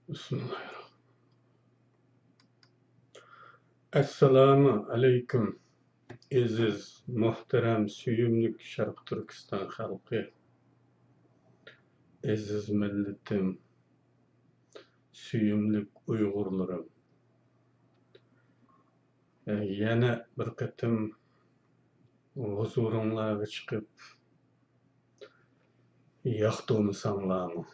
Bismillahirrahmanirrahim. Assalamu alaikum. Aziz, muhterem, süyümlük Şarkı Türkistan halkı. Aziz milletim, süyümlük Uygurlarım. Yana bir kıtım huzurunlarga çıkıp yaxtığımı sanlamı.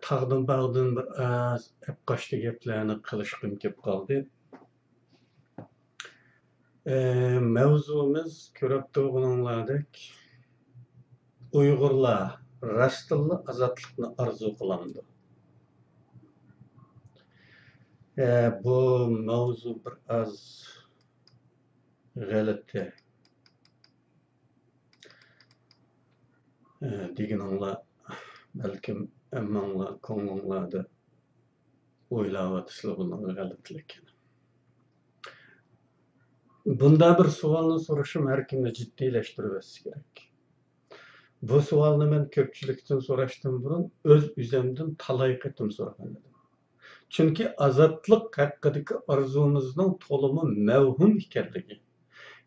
Tağdın bağdın bir az epqaştı geplerini kılışkım kep kaldı. Mevzumuz körüp doğunanlardık. Uygurlar rastlı azatlıkını arzu kılandı. Bu mevzu bir az g'alati deganinglar balkim ammanglar ko'nglinglarda o'ylayapsizlar buning g'alatiligini. Bunda bir savolni so'rashim har kimni jiddiylashtirishi kerak. Bu savolni men ko'pchilikdan so'rashdan burun o'z o'zimdan talay qatim so'ragan edim. Chunki azatlik haqidagi orzumizning to'limi mavhum ekanligi,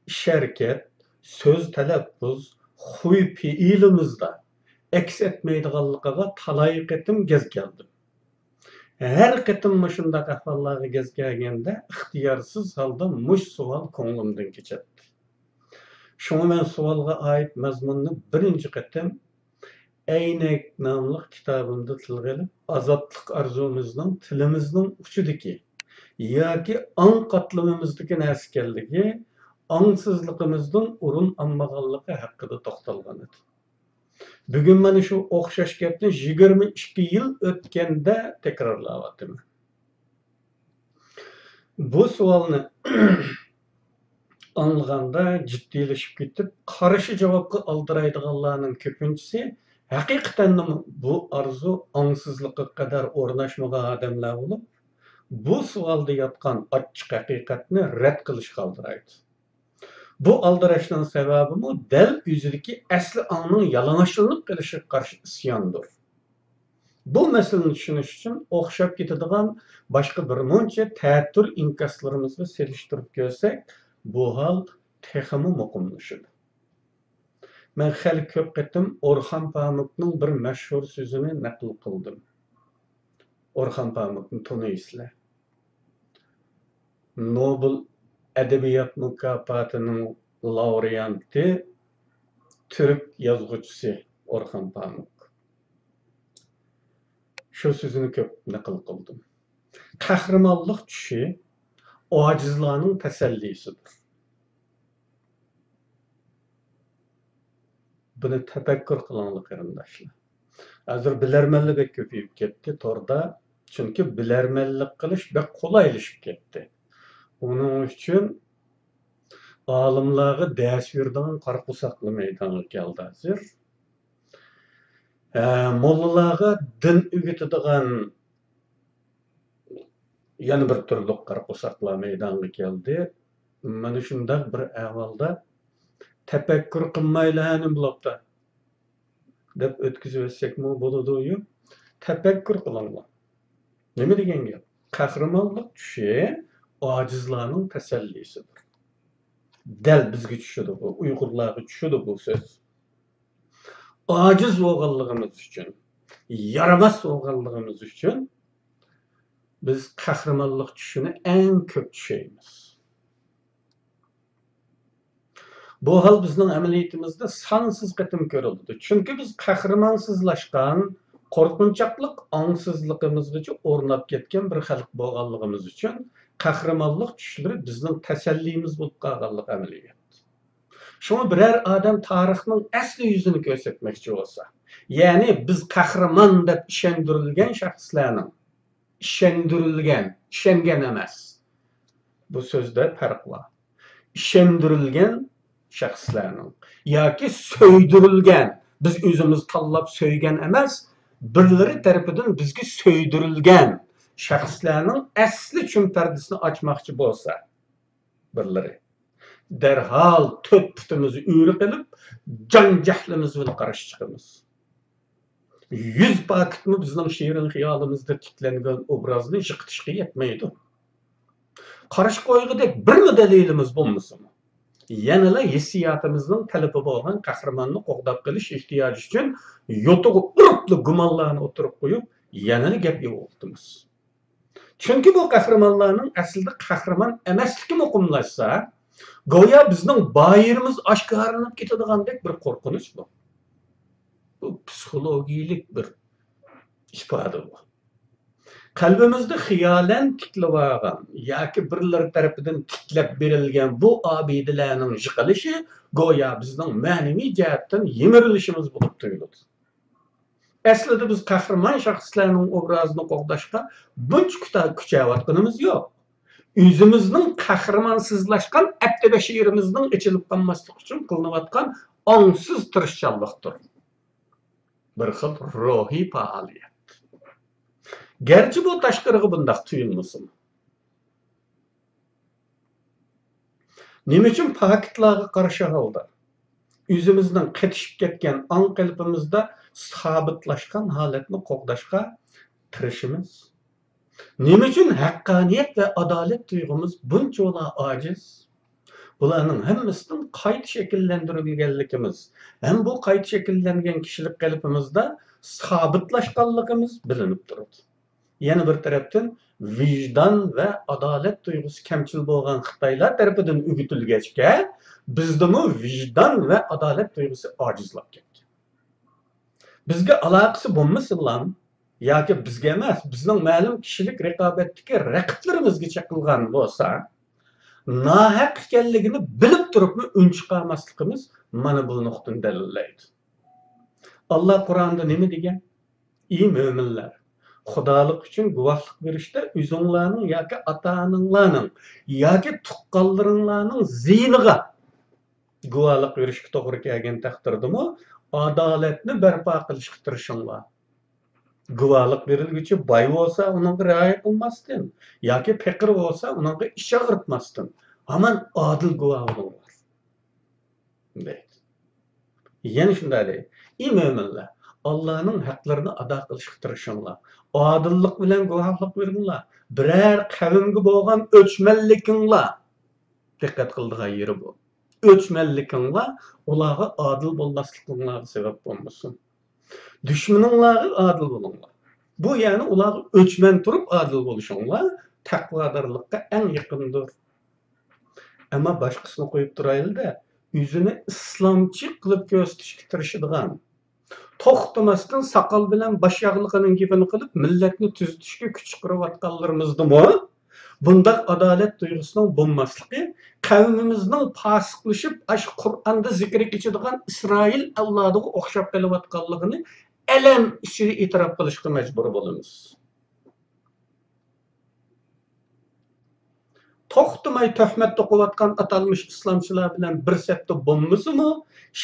ish-harakat, so'z talaffuz, huy fe'ilimizda aks etmaydiganligiga talay qatim gez keldim. Her qatim shunday ahvollarga gez kelganda ixtiyorsiz holda mush savol ko'nglimdan kechadi. Şuna men savolga oid mazmunni birinchi qatim Aynak nomli kitobimda tilga olib, azotlik arzumizning tilimizning uchidagi yoki ong qatlamimizdagi narsa ekanligi, ongsizligimizdan o'rin olmaganligi haqida to'xtalgan edi. Bugun mana shu o'xshash gapni 22 yil o'tganda takrorlayapman. Bu savolni anlaganda jiddiylashib ketib, qarshi javobga aldiraydiganlarning ko'pinchisi haqiqatan bu arzu ongsizlikka qadar o'rnashmagan odamlar bo'lib, bu savolda yotgan ochiq haqiqatni rad qilishga aldiraydi. Bu aldirashning sababi dal o'zidagi asli ongning yalang'ochlanib qolishiga qarshi isyondir. Bu masalani tushunish uchun o'xshab ketadigan boshqa bir muncha ta'til inkoslarimizni selishtirib ko'rsak, bu hol texmi muqimlashadi. Men hali ko'p qatim Orxon Pamukning bir mashhur so'zini naql qildim. Orxon Pamukni taniysizlar. Nobel adabiyot mukofotining laureati Türk yozuvchisi Orxon Pamuk. Shu so'zini ko'p naql qildim. Qahramonlik tushi ojizlarning tasallisidir. Buni tafakkur qilinglar qarindoshlar. Hozir bilarmanlik ko'payib ketdi torda, chunki bilarmanlik qilish bek qulaylashib ketdi. Onun uchun olimlarga dars beradigan qarqusaqli maydonga keldi hozir. Mollalarga din o'rgatadigan yana bir turli qarqusaqlar maydonga keldi. Mana shunday bir ahvolda tafakkur qilmaylarni bo'libdi deb o'tkazib o'tsakmi bo'ladi-yu. Tafakkur qilinglar. Nima degan gap? Qahramonlik tushi ojizlarning tasallisidir. Dal bizga tushadi bu, Uyg'urlarga tushadi bu so'z. Ojiz bo'lganligimiz uchun, yaramas bo'lganligimiz uchun biz qahramonlik tushini eng ko'p tushaymiz. Bu hal bizning amaliyatimizda sonsiz qatim ko'rildi. Chunki biz qahramonsizlashgan, qo'rqinchoqlik ongsizligimizgacha o'rnab ketgan bir xalq bo'lganligimiz uchun qahramonlik tushlari bizning tasallimiz bo'lib qolganlik amaliyat. Şuna birer adam tarixning asli yüzünü ko'rsatmoqchi bo'lsa, ya'ni biz qahramon deb ishondirilgan shaxslarning ishongan emas. Bu so'zda farq bor. Ishondirilgan shaxslarning yoki so'ydirilgan, biz o'zimiz tanlab so'ygan emas, birlari tarafidan bizga so'ydirilgan shaxslarning asli chumpardisini ochmoqchi bo'lsa, birlari derhal töt putumuzu üğrü kılıp can cahlimiz bilan qarshi chiqamiz. 100 paketmi bizning şiirin hiyalimizde tiklengen obrazni jıqtışqı yetmeydi. Qarış qo'yg'idek birmi dalilimiz bo'lmasin? Yanala hissiyatimizning talabi bo'lgan qahramanni qo'g'dab qilish ehtiyoji uchun yo'tig'i uribli gumonlarni o'tirib qo'yib, yanala gap yo'qotimiz. Chunki bu qahramonlarning aslida qahramon emasligi muqimlashsa, go'yo bizning bayirimiz oshkorlanib ketadigandek bir qo'rqinch bu. Bu psixologik bir ifoda bu. Kalbimizde hiyalen tiklevagan, yoki birlar tarafidan tiklep berilgen bu abidelerinin yıkılışı goya bizden manevi cihetten yemirilişimiz bulup duyulur. Aslında biz kahraman şahslarının obrazını qoğdaşqa bunç küçəvatqınımız yok. Üzümüzün kahramansızlaşkan əbdəbə şiirimizin içilip qalmaslık için qılınavatqan onsuz tırışçallıqdır. Bir xil ruhi faaliyet. Gerçi bu taşqırığı bundaq tuyulmasın. Nima uchun paketlarga qarshi holda o'zimizning qetishib ketgan on qalbimizda sabitlashgan holatni qo'g'dashga tirishimiz? Nima uchun haqqoniyat va adolat tuyg'umiz bunchola ojiz? Bularning hammasidan qayta shakllantirilganligimiz, ham bu qayta shakllangan kishilik qalbimizda sabitlashganligimiz bilinib turadi. Yana bir tarafdan vicdan ve adalet duygusu kemçil bo'lgan Xitoylar tarafidan o'gitilgachga bizdami vicdan ve adalet duygusu ojizlab ketgan. Bizga aloqasi bo'lmasinlar yoki bizga emas, bizning ma'lum kishilik raqobatdagi raqiblarimizgacha qilgan bo'lsa, nohaq ekanligini bilib turibmi un chiqarmasligimiz mana bu nuqtani dalillaydi. Allah Qur'onda nima degan? Ey mo'minlar, Xudolik uchun guvohlik berishda o'zinglarning yoki ota-onanglarning yoki tuqqanlaringlarning ziyniga guvohlik berishga to'g'ri kelgan taqdirdami adolatni barpo qilishga tirishinglar. Guvohlik berilguchi boy bo'lsa unga rioya qilmasdan yoki faqir bo'lsa unga ish og'ritmasdan hamon odil guvoh bo'linglar deydi. Yana shunday deydi: ey mo'minlar, Allah'ın haklarını ada qilishga tirishinglar. Adillik bilan guvohlik beringlar. Birer kavimga bo'lgan o'chmanlikinglar. Diqqat qildigan yeri bu. O'chmanlikinglar ularga adil bo'lmasliklarga sabab bo'lmasin. Düşmaninglarga adil bo'linglar. Bu yani ularga o'chman turib adil bo'lishinglar taqvodorlikka eng yaqindir. Ama boshqasini qo'yib turaylik-da, o'zini islomchi qilib ko'rsatishga tirishadigan, to'xtamasdan saqal bilan bosh yog'liqining gapini qilib millatni tuzitishga kuch chiqarayotganlarimizdimi? Bundaq adolat tuyg'usining bo'lmasligi qavmimizning fosiqlashib, ash Qur'onda zikr etiladigan Isroil avlodiga o'xshab qolayotganligini alam ichida e'tirof qilishga majbur bo'lamiz. To'xtamay tuhmat to'qiyotgan atalmış islomchilar bilan bir setda bo'lmasimi,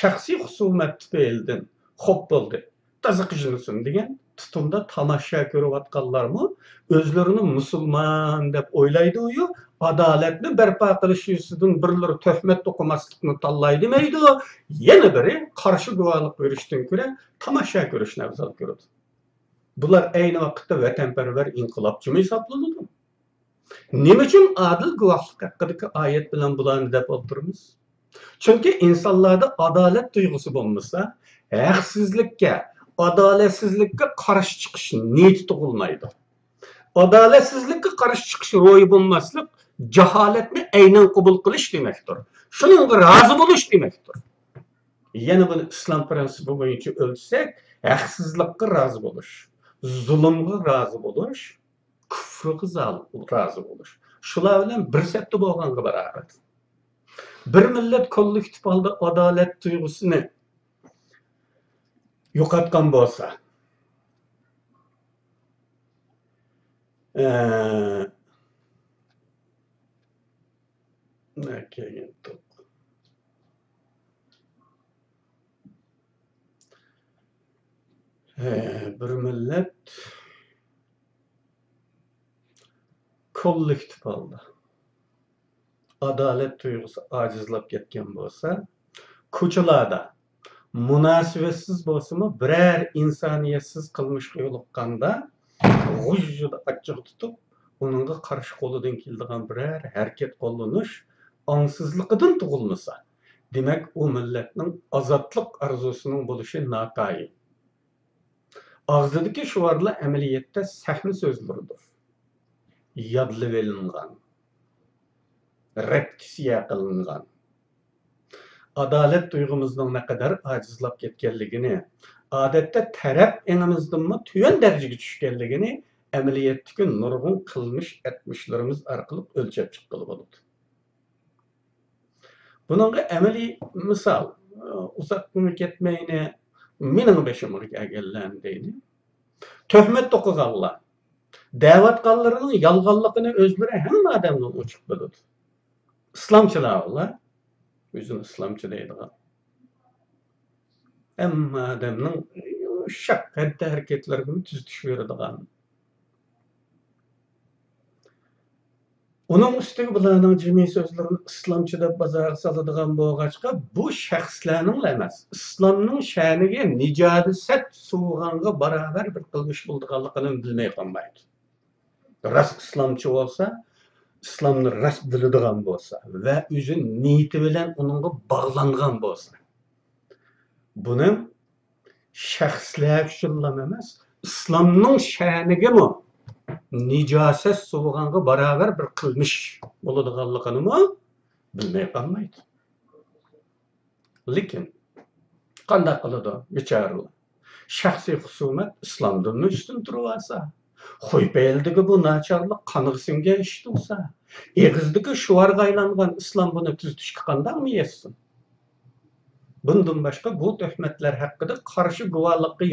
shaxsiy husumat tufaylidan xo'p bo'ldi, taza qijilsin degan tutumda tamasha ko'rayotganlarmi o'zlarini musulmon deb o'ylaydi-yu, adolatni barpo qilish yuzidan birlari tuhmat to'qimaslikni tanlaydi demaydi, yana biri qarshi guvohlik berishdan ko'ra tamasha ko'rishni afzal ko'radi. Bular ayni vaqtda vatanparvar inqilobchi hisoblanadi. Nima uchun adil guvohlik haqidagi oyat bilan bularni deb o'tiramiz? Chunki insonlarda adolat tuyg'usi bo'lmasa, haqsizlikka, adolatsizlikka qarshi chiqish niyati tug'ilmaydi. Adolatsizlikka qarshi chiqish ro'yi bo'lmaslik jaholatni aynan qabul qilish demakdir. Shuningga rozi bo'lish demakdir. Yana buni islom prinsipi bo'yicha o'lchsak, haqsizlikka rozi bo'lish, zulmga rozi bo'lish, kufrga rozi bo'lish. Shular bilan bir setda bo'lganga barobar. Bir millat kollektiv holda adolat tuyg'usini yo'qotgan bo'lsa, bir millat kollektiv holda adolat tuyg'usi ojizlab ketgan bo'lsa, ko'chalarda Münasibetsiz bolsa-mı birer insaniyetsiz kılmışlık yoluqqanda gujjuda açık tutup onunğa karşı koludan kildigan birer hareket kollanış angsızlıqıdan tugulmasa demek o milletning azatlık arzusunun buluşu natayi. Ağzıdaki şuvarla ameliyette sahne sözleridir. Yadlı velingan, reptisiya kılıngan. Adalet duygumuzun ne kadar acizlap ketkenligini, adette taraf enimizden mi tüyen dereceye düşkenligini ameliyetteki nurgun kılmış etmişlerimiz arkalık ölçep çıkkalı boludu. Bununla ameli misal, uzatmamı ketmeyine mening beşime gelgen deydi. Töhmet tokuğalla, davat qallarının yalğanlığını özleri hem adamdan uçup buludu. İslamçılar olar, özünü İslamçı deydigan. Emma adamның şak haddi hareketlerini tüztüş verdigan. Onun üstüge bularning jimi sözlerini İslamçıda bazarga saladigan bolgaçqa bu şahslarning emas, İslamning şaniga nijaset suğanga barabar bir qılmış buldiganligini bilmey qolmaydi. Rast İslamçı olsa, İslamni rast biladigan bolsa ve özü niyeti bilen onunğa bağlangan bolsa. Bunun şahslar üçünlam emas, İslamning şaniga mı nijaset suğanga barabar bir qılmış boladiganligini mı bilmey qolmaydi. Lekin qanday qiladi bechoralar? Şahsiy husumat İslamdan üstün turibasa, Xo'ypeldagi bu nacharlik qaniga singan ish tursa, eg'izdagi shuvarga aylangan İslam buni tuzitishga qandaqmi yetsin? Bundan başqa bu töhmetler haqida qarshi guvohlikqa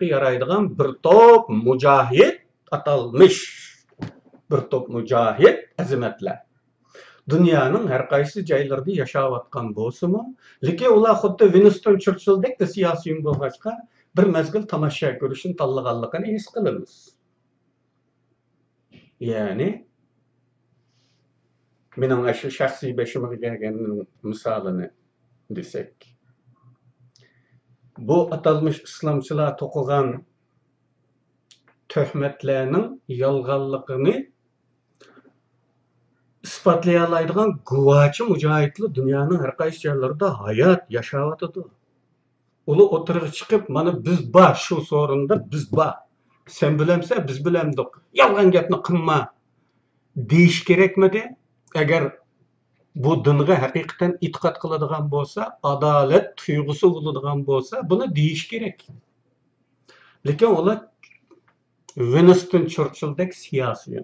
yaraydigan bir top mujahid atalmış. Bir top mujahid azimatlar. Dünyanın her qaysı joylarida yashayotgan bolsa-mu, lekin ular xuddi Winston Churchilldek de siyosiy bo'lg'achqa bir mezgil tomosha ko'rishni tanlaganligini his qilamiz. Ya'ni mening shu shaxsiy beshimga kelgan misolini desek, bu atalmış İslamçılar to'qigan töhmetlerning yolg'onligini ispatlay oladigan guvochi mujohidlar dunyoning har qaysi joylarida hayot yashayotadi. Ular o'tirib chiqib, mana biz bor shu so'rinda biz bor. Sen bilemse biz bilemdik. Yolg'on gapni qilma deyish kerakmidi? Agar bu dinga haqiqatan e'tiqod qiladigan bo'lsa, adolat tuyg'usi bo'ladigan bo'lsa, buni deyish kerak. Lekin ular Winston Churchilldek siyosiy.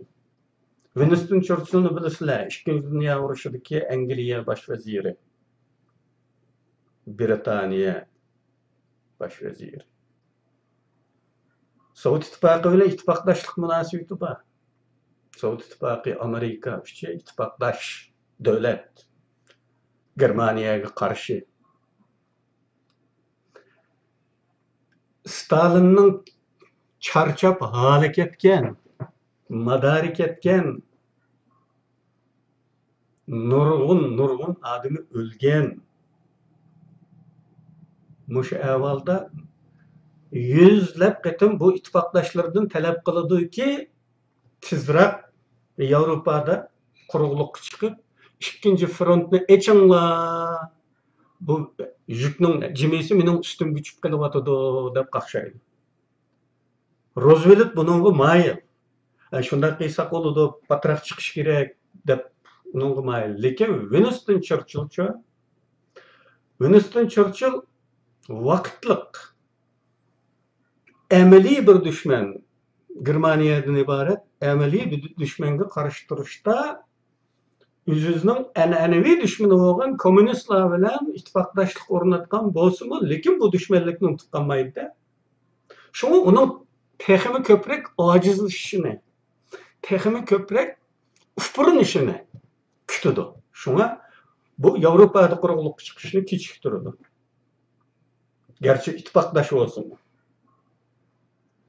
Winston Churchillni bilasizlar, Ikkinchi dunyo urushidagi Angliya bosh vaziri, Britaniya bosh vaziri. Sovet ittifoqi bilan ittifoqdoshlik munosabati bor. Sovet ittifoqi Amerika uchun ittifoqdosh davlat. Germaniyaga qarshi. Stalinning charchab hali ketgan, madari ketgan, nurg'un odami o'lgan. Mush avvalda yüzlab qatim bu ittifoqdoshlardan talab qiladi-ki, tezroq Yevropada quruqlikqa chiqib, ikkinchi frontni echinglar. Bu yukning jimisi mening ustimga tushib kelyotidi deb qaqshaydi. Roosevelt buningga mayil. Shunday qilsak bo'ladi, patroq chiqish kerak deb uningga mayil. Lekin Winston Churchill vaqtliq amaliy bir dushman, Germaniyadan iborat amaliy bir dushmanga qarshi turishda o'zining an'anaviy dushmani bo'lgan kommunistlar bilan ittifoqdoshlik o'rnatgan bo'lsa-mu, lekin bu dushmanlikni unutib qolmaydi-da. Shuni uning texmi ko'proq ojizlashishini, texmi ko'proq ufurinishini kutadi. Shunga bu Yevropada quruqlikqa chiqishni kechiktiradi. Gerçi ittifoqdosh bo'lsin.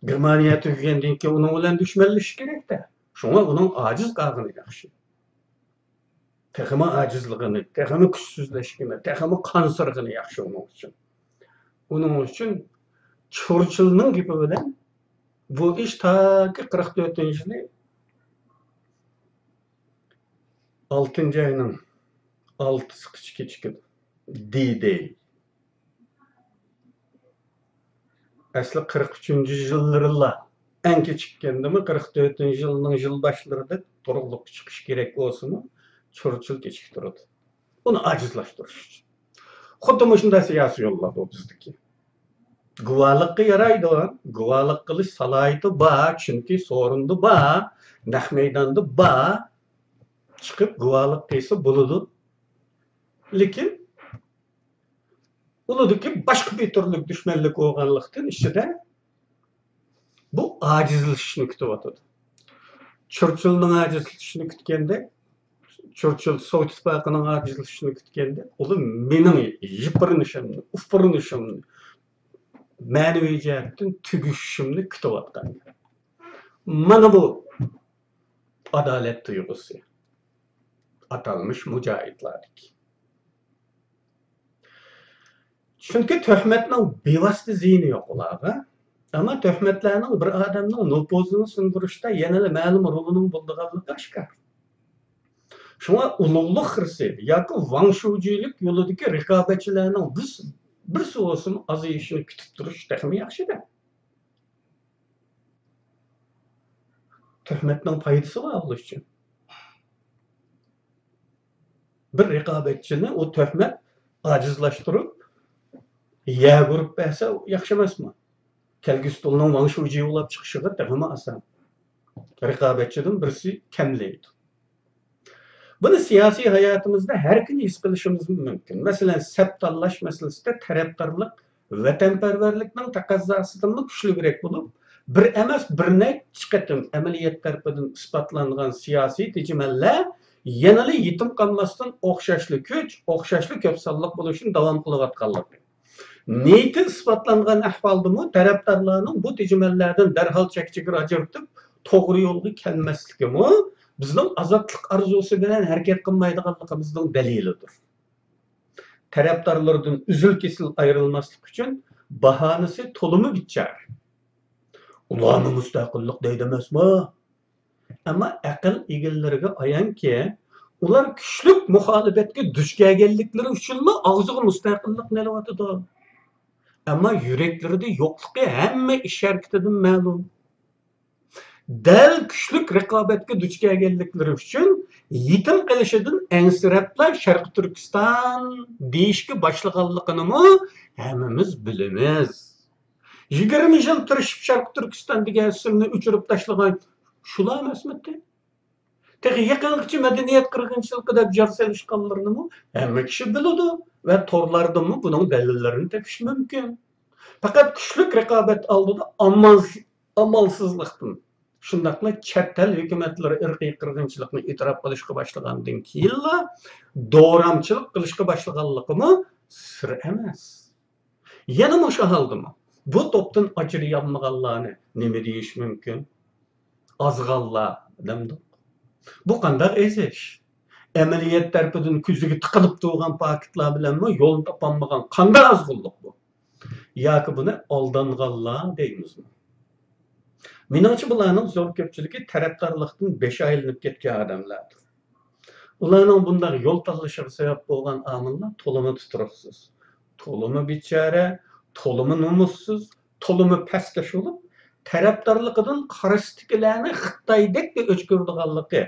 Germaniya tugagandan keyin uning bilan dushmanlashish kerak-da. Shunga uning ojiz qolgani yaxshi. texmi acizligini, texmi kuchsizleşigini, texmi qansırığını yaxşılamak üçün. Onun üçün Churchill'ның gibi bilen bu iş ta ki 44-nji yılı 6-njy ayının 6-sı keçikdi. D-Day. Aslı 43-nji yıllarla en keçikkendimi 44-nji yılının yıl başlarında toruqluq çıkış gerek bolsunmu Churchill keçiktirdi. Onu acizlaştırış üçün. Xuddi mushunday siyasi yollar bu bizdeki. Guvalıqqa yaraydı o. Guvalık kılış salaydı ba, çünkü sorundu ba, nah meydandı ba, çıkıp guvalık kıysa buludu. Lekin uludu ki başka bir türlük düşmanlık olganlıktan içinde bu acizleşini kütüvatıdı. Churchill'ın acizleşini kütkende, Churchill Sovyet İttifakı'nın acizleşini kütkende, ulu menin yıpırınışımını, ufpırınışımını, manevi cihetten tügüşümünü kütüvatkan. Mana bu adalet duygusu. Atalmış mücahitlardik. Çünkü töhmetinin bevasitı zihni yok olarga. Ama töhmetlerinin bir adamın nüfuzunu sunduruşta yanılı ma'lum rolunun bulduğu aşkar. Şuna ulug'luq hırsı, yoki vangshujilik yo'lidagi raqobatchilarning bir so'sim azayishini kutib turish texmi yaxshi-da. Töhmetning foydasi bor bu uchun. Bir raqobatchini o töhmet acizlashtirib, yagurib bersa yaxshi emasmi? Kelgusi yilning vangshuji bo'lib chiqishiga texmi oson. Raqobatchidan birisi kamlaydi. Bunu siyasi hayatımızda her gün his qilishimiz mümkün. Mesela sep tanlash meselesinde taraftarlık, vatanperverlikning taqozzosidan kuchliroq bo'lib, bir emas bir necha qatim amaliyot tarafidan isbotlangan siyosiy tejamlar yanada yetim qolmasdan o'xshashli kuch, o'xshashli ko'p sonliq bo'lishini davom qilayotganligi. Niyati isbotlangan ahvoldami taraftarlarning bu tejamallardan darhol chekchigir ajratib, to'g'ri yo'lga kelmasligimi bizning azodlik arzusi bilan harakat qilmaydiganligimizning dalilidir. Taraftarlardan uzil-kesil ayrilmaslik uchun bahonasi to'limi bichar. Ularni mustaqillik deydi emasmi? Ammo aql egallariga ayanki, ular kuchlik muxolifatga duch kelganliklari uchunmi og'ziga mustaqillik nelayotidi. Ammo yuraklarida yo'qligi hamma ish harakatidan ma'lum. Dal kuchlik raqobatga duch kelganliklari uchun yetim qilishidan ansirablar Sharq Turkiston deyishga boshlaganligini hammamiz bilamiz. 20 yil turishib Sharq Turkiston degan ismni o'chirib tashlagan shular emasmidi? Texi yaqinqi madaniyat qirg'inchiligi deb jar solishganlarini hamma kishi biladi va to'rlardami buning dalillarini topish mumkin. Faqat kuchlik raqobat oldida amalsizlikdan shundaqla chet el hukumatlari irqiy qirg'inchilikni e'tirof qilishga boshlagandan keyin do'ramchilik qilishga boshlaganligimi sir emas. Yana o'sha holdami bu to'pdan ajrayolmaganlarni nima deyish mumkin? Ozg'anlar demdi. Bu qanday ezish? Amaliyot tarafidan ko'ziga tiqilib turgan paketlar bilanmi yo'l topolmagan qanday ozg'inlik bu? Yoki buni aldanganlar deymizmi? Menimcha bularning zo'r ko'pchiligi tarafdorlikdan beshayilinib ketgan odamlardir. Ularning bunday yo'l tanlashiga sabab bo'lgan omillar to'limi tuturuqsiz, to'limi bechara, to'limi nomussiz, to'limi pastkash bo'lib, tarafdorligidan qarashdikilarni Xitoydek o'chkirdiganligi.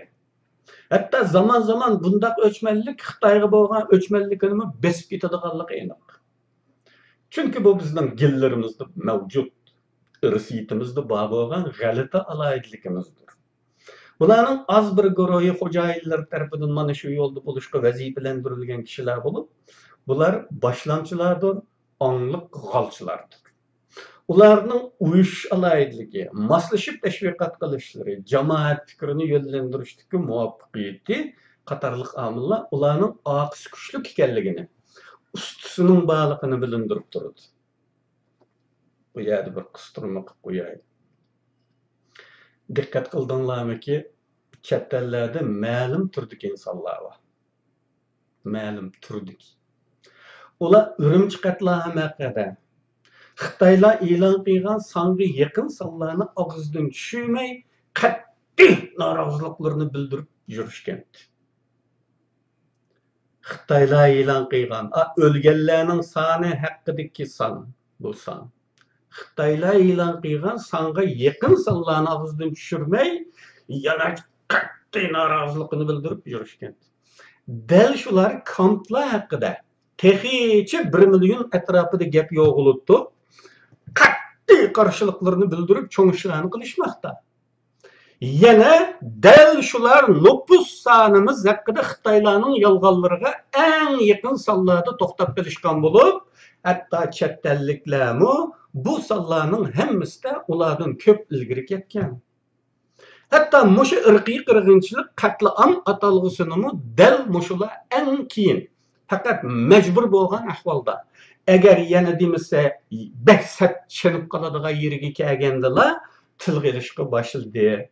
Hatto zaman bunday o'chmanlik Xitoyga bo'lgan o'chmanlikni besib ketadiganligi aniq. Chunki bu bizning genlarimizda mavjud. Irsiyetimizde bağ bo'lgan g'alati alayidligimizdir. Bularning az bir guruhi xo'jayinlar tarafidan mana shu yo'lda bo'lishga vazifalantirilgan kishilar bo'lib, bular boshlamchilardir, ongliq g'olchilardir. Ularning uyush alayidligi, moslashib tashviqot qilishlari, jamoat fikrini yo'llantirishdagi muvaffaqiyati qatorliq omillar ularning oqis kuchli ekanligini, ustisining borligini bilintirib turadi. Bu yerda bir qistirma qilib qo'yay. Diqqat qildinglarmi ki chet ellarda ma'lum turdagi insonlar bor. ma'lum turdik. Ular Ürümçi qatlamı haqida Xitaylar e'lon qilgan songa yaqin sonlarni og'zidan tushirmay qat'iy noroziliklarni bildirib yurishgan. Xitaylar e'lon qilgan o'lganlarning soni haqidagi son bu son. Xitaylar e'lon qilgan songa yaqin sonlarni og'zidan tushirmay yana qat'iy norozilikni bildirib yurishgan. Dal shular kamplar haqida texicha 1 million atrofida gap yo'g'ilibdi. Qat'iy qarshiliklarni bildirib cho'ngishlarni qilishmoqda. Yana dal shular nüfus sonimiz haqida Xitoylarning yolg'onlariga eng yaqin sonlarda to'xtab qilishgan bo'lib, hatto chet elliklarmi bu sonlarning hammasida ulardan ko'p ilgari ketgan. Hatto mushu irqiy qirg'inchilik qatliam atalg'usini dal mushular eng keyin faqat majbur bo'lgan ahvolda agar yana demasa baksat chinib qoladigan yeriga kelgandilar tilga ilishga boshladi.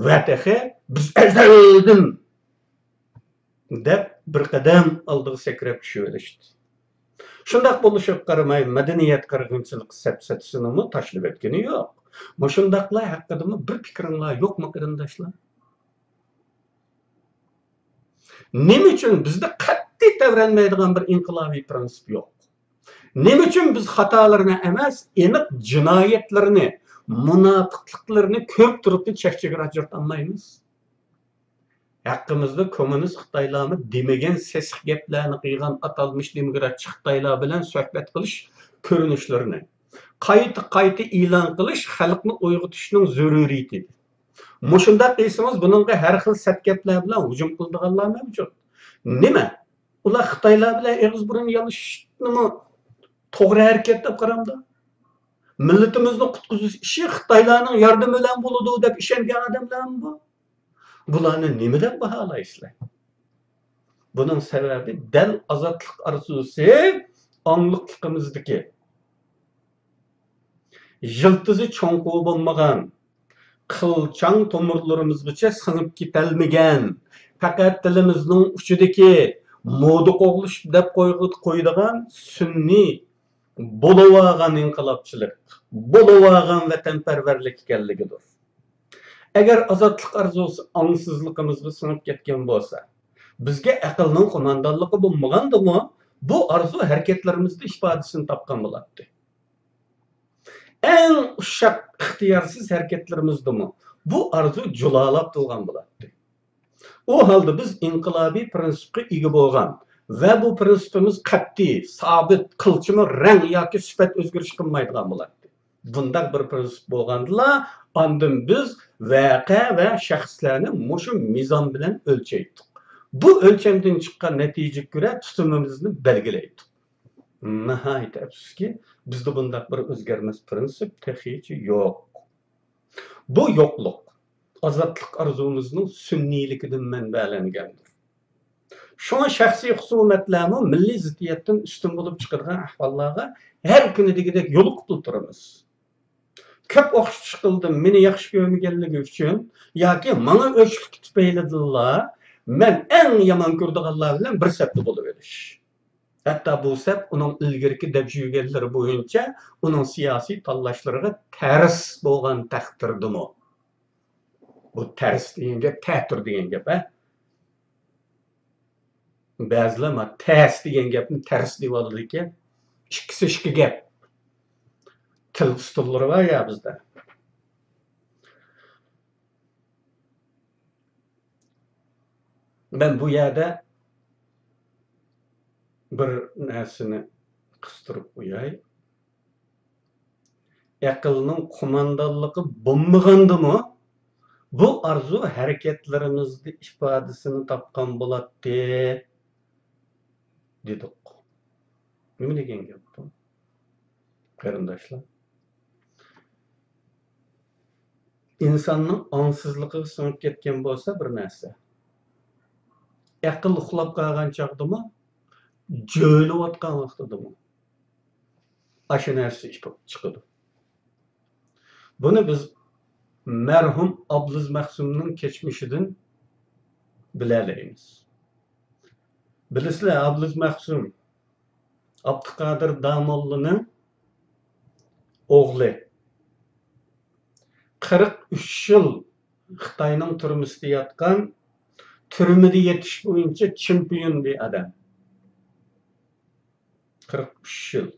Vatahi biz azaldan deb bir qadam oldiga sakrab tushib olishdi. Shundoq bo'lishib qaramay madaniyat qirg'inchilik sapsatisini tashlab o'tgani yo'q. Mushundaqlar haqida bir fikringlar yo'qmi qarindoshlar? Nima uchun bizda qat'iy davranmaydigan bir inqilobiy prinsip yo'q? Nima uchun biz xatolarni emas, aniq jinoyatlarni, munofiqliklarni ko'p turibdi chekchaga ajratolmaymiz? Haqqimizda kommunist Xitoylarni demagan sesiq gaplarni qilgan atalmış demokratchi Xitoylar bilan suhbat qilish ko'rinishlarini qayta e'lon qilish xalqni uyg'otishning zaruriyatidir. Mushunda qilsangiz buningga har xil satgaplar bilan hujum qiladiganlar mavjud. Nima? Ular Xitoylar bilan og'iz burun yalishishni to'g'ri harakat deb qaramdi. Millatimizni qutqizish ishi Xitoylarning yordami bilan bo'ladi deb ishongan odamlarmi bu? Bularni nima deb baholaysizlar? Buning sababi dal ozodlik orzusi ongliqligimizdagi yiltizi cho'nquv bo'lmagan, qilchang tomirlarimizgacha singib ketilmagan, faqat tilimizning uchidagi moda qo'g'lish deb qo'yadigan sunniy bo'lib inqilobchilik, bo'lib vatanparvarlik ekanligidir. Agar ozodlik orzusi ongsizligimizga singib ketgan bo'lsa, bizga aqlning qo'mondonligi bo'lmagandimi, bu orzu harakatlarimizda ifodasini topgan bo'ladi. Eng ushaq ixtiyorsiz harakatlarimizdami bu orzu julalab turgan bo'ladi. O halda biz inqilobiy prinsipga ega bo'lgan va bu prinsipimiz qat'iy, sabit, qilchimi rang yoki sifat o'zgarish qilmaydigan bo'ladi. Bunday bir prinsip bo'lganda, ondan biz vaqa va shaxslarni mushu mizon bilan o'lchaydik. Bu o'lchamdan chiqqan natijaga ko'ra tutumimizni belgilaydik. Nihoyat afsuski, bizda bunday bir o'zgarmas prinsip texicha yo'q. Bu yo'qlik ozodlik orzumizning sunniyligidan manbalangandir. Shuna shaxsiy husumatlarni milliy ziddiyatdan ustun bo'lib chiqargan ahvollarga har kuni degidek yo'liqib turamiz. Ko'p o'qish qildim, meni yaxshi ko'rmaganligi uchun yoki menga o'chlik tufaylidirlar, men eng yomon ko'rdiganlar bilan bir safda bo'lib olish. Hatto bu saf uning ilgirki deb yurganlari bo'yicha uning siyosiy tanlashlariga ters bo'lgan taqdirdimi? Bu ters degan gap, ta'tir degan gap, ha? Ba'zilar ters degan gapni ters deb oladi ekan. Ikkisi ikki gap. Til ustullari var ya bizda. Ben bu yerda bir narsani qistirib qo'yay. Aqlning qo'mondonligi bo'lmagandimi? Bu arzu hareketlerimizde ifadesini topgan bo'ladi dedik. Nima degan gap bu? Qarindoshlar. İnsanning ongsizligiga singib ketgan bo'lsa bir narsa. Aql uxlab qolgan chog'dimi? Jo'layotgan vaqtidami? Ashu narsa chiqadi. Buni biz merhum Abdüz Mahsum'un geçmişinden bilelerimiz. Bilisizler, Abdüz Mahsum, Abdülkadir Damoğlu'nun oğlu. 43 yıl Xitayning turmusida yotgan, turmida yetish bo'yicha chempion bir adam. 43 yıl.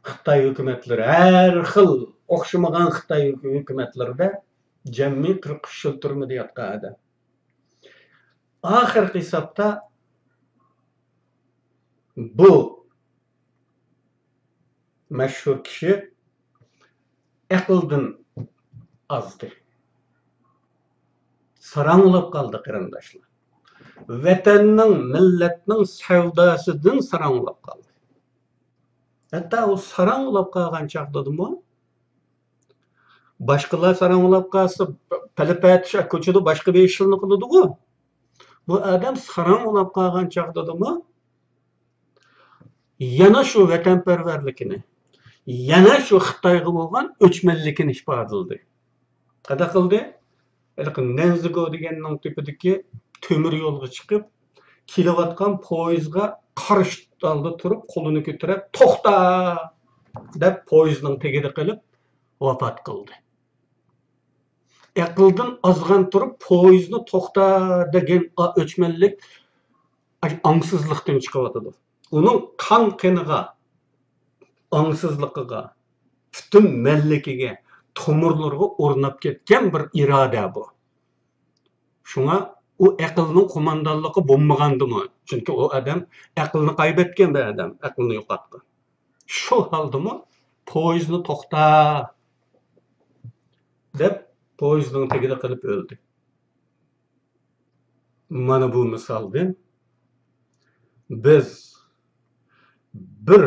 Xitay hükümetleri, her xil o'xshamagan Xitay hükümetlerinde cemmi 43 yıl turmida yotgan adam. Ahirgi hisobda bu meşhur kişi aqldan azdı. Sarangılab kaldı qarindoshlar. Vatanning, millatning savdosidan sarangılab kaldı. Hatta o sarangılab kalgan chaqdadimi? Başkalar sarangılab kalsa, palapatcha ko'chada başka bir ishni qiladi-ku. Bu adam sarangılab kalgan chaqdadimi? Yana şu vatanparvarligini, yana şu Xitoyga bo'lgan o'chmanligini ifodaladi. Qanday qildi? Nenzigo deganning tepidagi temir yo'lga chiqib, kelayotgan poyezdga qarshi oldi turib, qo'lini ko'tarib, "To'xta!" deb poyezdning tagida qilib vafot qildi. Aqldan ozgan turib, poyezdni to'xta degan o'chmanlik angsizlikdan chiqyotdi. Uning qon qiniga, angsizligiga, butun mallakiga, tomirlarga o'rnab ketgan bir iroda bu. Şuna o aqlning qo'mondonligi bo'lmagandimi? Chunki o adam aqlni kaybetgan bir adam, aqlni yo'qotgan. Shu holdami poyezdni to'xta deb poyezdning tagida qilib o'ldi. Mana bu misoldan biz bir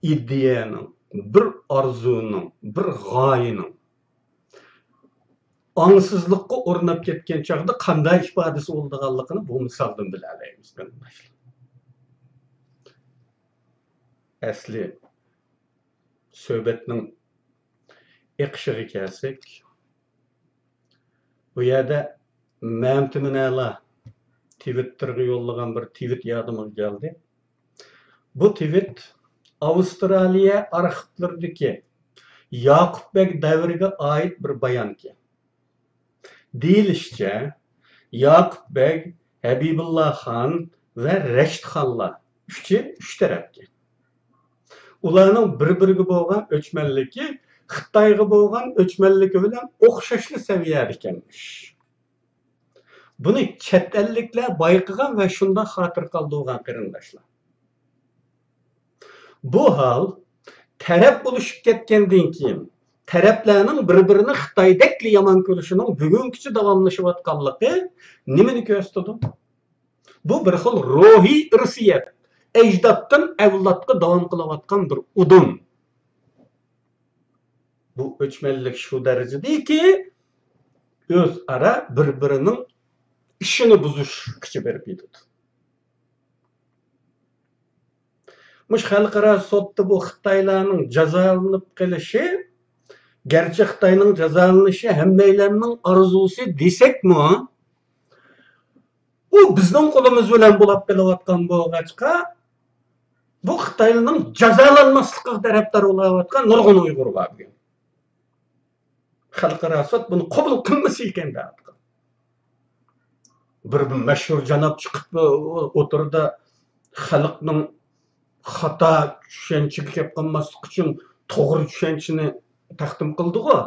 ideyaning, bir orzuning, bir g'oyaning angsızlıkka o'rnab ketgan chaqda qanday ifodasi bo'lganligini bu misoldan bila olamiz. Asli suhbatning iqishiga kelsak, bu yerda Mamtiminala Twitterga yo'llagan bir tweet yodimga keldi. Bu tweet Avustraliya arxivlaridagi Yaqubbek davriga oid bir bayonki. Deyilishicha, Yaqubbek, Habibullah Xon va Rashid Xonlar uch tarafga. Ularning bir-biriga bo'lgan o'chmanligi Xitoyga bo'lgan o'chmanligi bilan o'xshashli saviyada ekanmish. Buni chet elliklar bayqagan va shunda xotir qoldirgan qarindoshlar. Bu hal taraf bo'lishib ketgandan keyin taraflarning bir-birini Xitoydek yomon ko'rishining bugungacha davomlashayotganligi nimani ko'rsatadi? Bu bir xil ruhiy irsiyat, ajdoddan avlodga davom qilayotgan bir udum. Bu o'chmanlik shu darajadaki o'zaro bir-birining ishini buzish kuchi berib yetadi. Mush xalqaro sudda bu Xitoylarning jazolanib qilishi, gerçi Xitoyning jazolanishi hammalarning orzusi desakmi, u bizning qo'limiz bilan bo'lib kelayotgan bo'lg'achqa, bu Xitoyning jazolanmasligiga tarafdor bo'layotgan nurg'un Uyg'ur bor. Xalqaro sud buni qabul qilmasa ekan deyapti. Bir mashhur janob chiqib o'tirdi, xalqning xato tushunchaga kelib qolmaslik uchun to'g'ri tushunchani taqdim qildi-ku.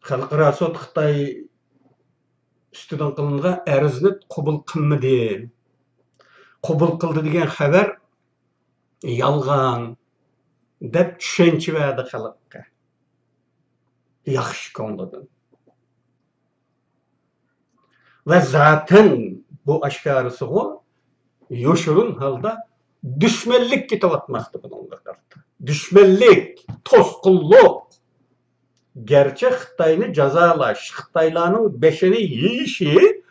Xalqaro sud Xitoy ustidan qilingan arzni qabul qilmadi. Qabul qildi degan xabar yolg'on deb tushuncha berdi xalqqa. Yaxshi ko'ngildan. Ve zaten bu aşkarısı yoşurun halda düşmanlık kitabatmaktı bununla kartı. Düşmanlık, toskulluk. Gerçek Xitayni cazalaş, Xitaylarning beşini yiyişi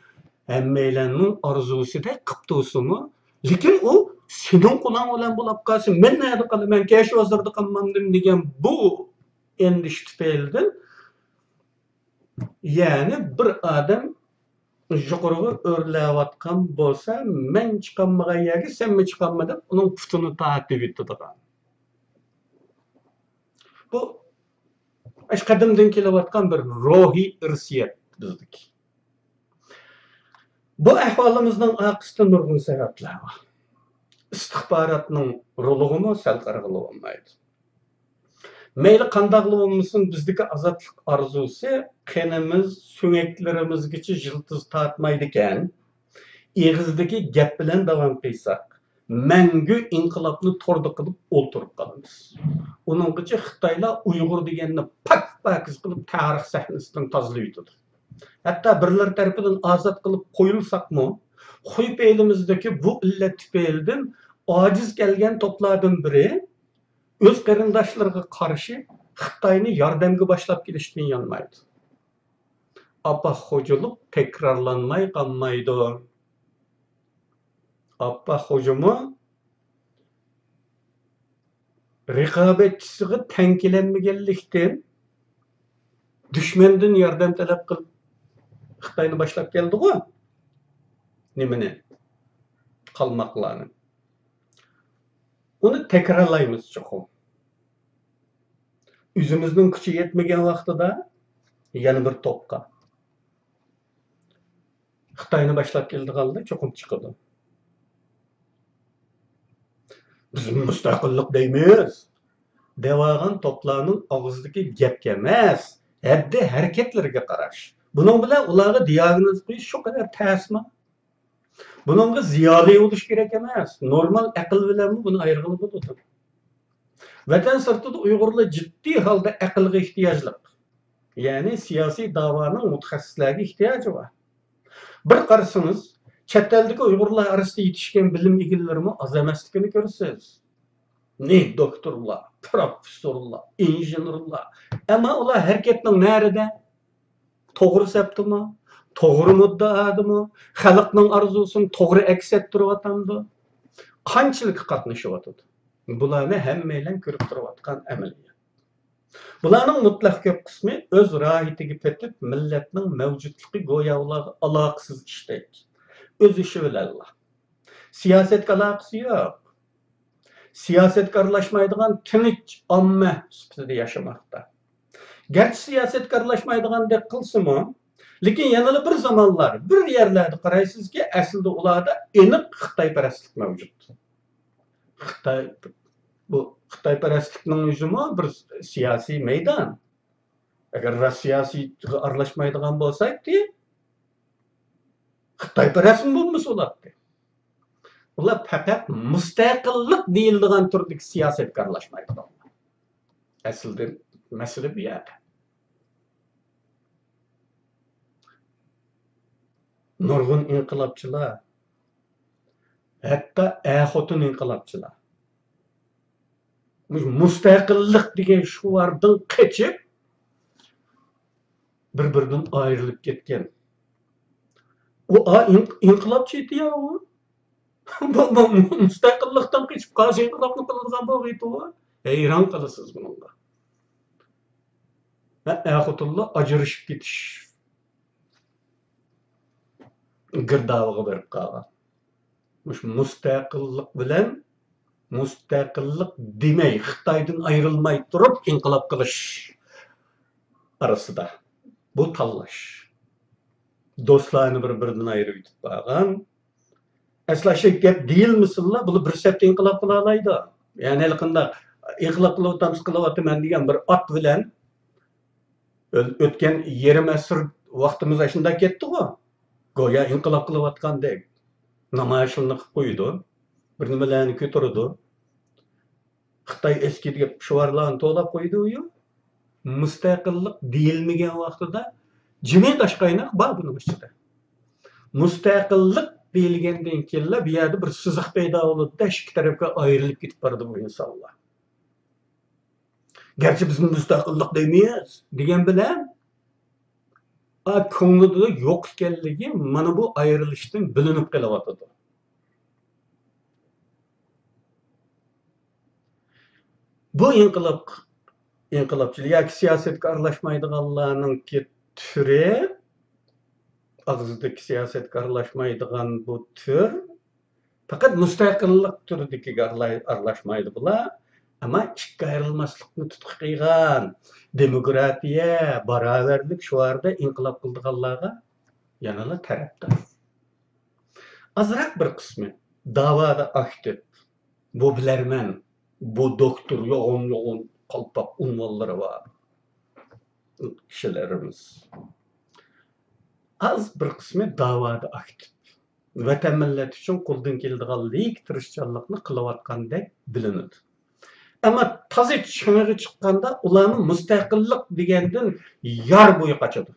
hemmeylerinin arzusu da kıptusumu. Lekin o senin kulağın olan bulap kalsın. Ben nerede kalayım, ben keş vazırda kalmamdım degen bu endişti feilden. Yani bir adam yuqoriga o'rlayotgan bo'lsa, men chiqolmagan yerga sen mi chiqolma deb uning putini tortib yutadigan. Bu qadimdan kelayotgan bir ruhiy irsiyat bizdeki. Bu ahvolimizning orqasida nurg'un sabablar bor. İstihbaratning rolug'imi sal qarag'ili olmaydi. Meyli qandaqlı olmasın bizdeki azatlık arzusu qenimiz, süngeklerimizgacha yıldız tartmaydiken, eğizdeki gap bilan davom qilsak, mangu inqilobni to'rda qilib o'ltirib qolamiz. Uninggacha Xitoylar Uyg'ur deganni pak-pakiz qilib tarix sahnasidan tozalab yutadi. Hatta birlar tarafidan ozod qilib qo'yilsaqmi, qo'yib elimizdagi bu illat tufaylidan ojiz kelgan to'plardan biri öz qarindoshlarga qarshi Xitoyni yordamga boshlab kelishdan yanmaydi. Apaxo'jilik takrorlanmay qolmaydi. Apaxo'jimi raqobatchisiga tankilanmaganlikdan dushmandan yordam talab qilib Xitoyni boshlab keldi-ku. Nimani? Qalmoqlarni. Onu tekrarlaymiz çoxum. Üzümüzün küçü yetmegen vaqtida yana bir to'pqa Xitoyni boshlab keldiğanda çoxum chiqadi. Biz mustaqillik deymiz. Devagan to'plarning og'zidagi gapga emas, haddi harakatlarga qarash. Buning bilan ularga diagnoz qo'yish shu qadar ta'sirmi? Bununla ziyali oluş gerek emas. Normal akıl bilen bunu ayrıqlı bo'ladi. Vatan sırtida Uyg'urlar ciddi halda aqlga ehtiyojliq. Yani siyasi davanın mutaxassislarga ehtiyoji var. Bir qarasangiz, chet eldagi Uyg'urlar arasida yetishgan bilim egallarimi az emasligini ko'rasiz. Ne doktorlar, professorlar, injenerlar. Ama ular harakatning narida to'g'ri saptimi? To'g'ri muddaodimi? Xalqning arzusini to'g'ri aks ettiryaptimi? Qanchalik qatnashyapti? Bularni hammaylar ko'rib turayotgan amaliyot. Bularning mutlaq ko'p qismi o'z rohatiga petib, millatning mavjudligi go'yo ularga aloqasiz ishlaydi. O'z ishi bilan. Siyosatga aloqasi yo'q. Siyosatga aralashmaydigan tinch omma sifatida yashamoqda. Garchi siyosatga aralashmaydigandek qilsa-mu, lekin yana bir zamonlar, bir yerlarda qaraysizki, aslida ularda aniq Xitoyparastlik mavjud. Bu Xitoyparastlikning o'zimi bir siyosiy maydon. Agar siyosiga aralashmaydigan bo'lsak-ki, Xitoyparastlik bo'lmasa ularga. Ular faqat mustaqillik deyiladigan turdagi siyosatga aralashmaydigan. Aslida masala bu yerda. Nurg'un inqilobchilar, hatto xotin inqilobchilar mustaqillik degan shuvardan qochib bir-biridan ayrilib ketgan. U inqilobchi edi-ya u. Mustaqillikdan qochib qarshi inqilobni qiladigan bo'ldi u. Hayron qolasiz bunga. Xotinlar ajrashib ketish girdabıga berip qalgan. Mustaqillik bilan mustaqillik demay, Xitoydan ayrilmay turib inqilob qilish arasida bu tanlash. Do'stlarni bir-biridan ayirib yutib qolgan. Asla shu gap deyilmasinlar, bu bir sepda inqilob qila oladi. Ya'ni hali qanday inqilob qilyapman degan bir ot bilan o'tgan yarim asr vaqtimiz shunda ketdi-ku. Goya inqilob qilayotgandek namoyishlarni qilib qo'ydi. Bir nimalarni ko'tardi. Xitoy eskiga shuvarlarni to'lab qo'ydi-yu. Mustaqillik deyilmagan vaqtida jimit ashqaynoq bor buning ichida. Mustaqillik deyilgandan keyin bu yerda bir siziq paydo bo'ldi, ikki tarafga ayrilib ketib bordi bu insonlar. Garchi biz mustaqillik deymiz degan bilan ko'nglida yo'q ekanligi mana bu ayrilishdan bilinib qelyapti. Bu inqilobchilik yoki siyosatga aralashmaydiganlarning türi ağızdaki siyasetga aralashmaydigan bu tür fakat müstakillik türüdeki aralashmaydı bular. Ama ikki ayrılmaslıkni tutqu qilgan, demokratiya, baraverlik şu arada inqilab qildiganlarga yanala tarafdor. Azroq bir qismi da'voda aktiv. Bu bilarman, bu doktor yoğun qalpoq unvonlari var. Kishilarimiz. Az bir qismi da'voda aktiv. Vatan millat uchun qo'ldan keladiganlik tirishchanlikni qilayotgandek bilinadi. Ama taze çığırı çıkkanda ulanın müstakillik degandan yar boyu kaçadı.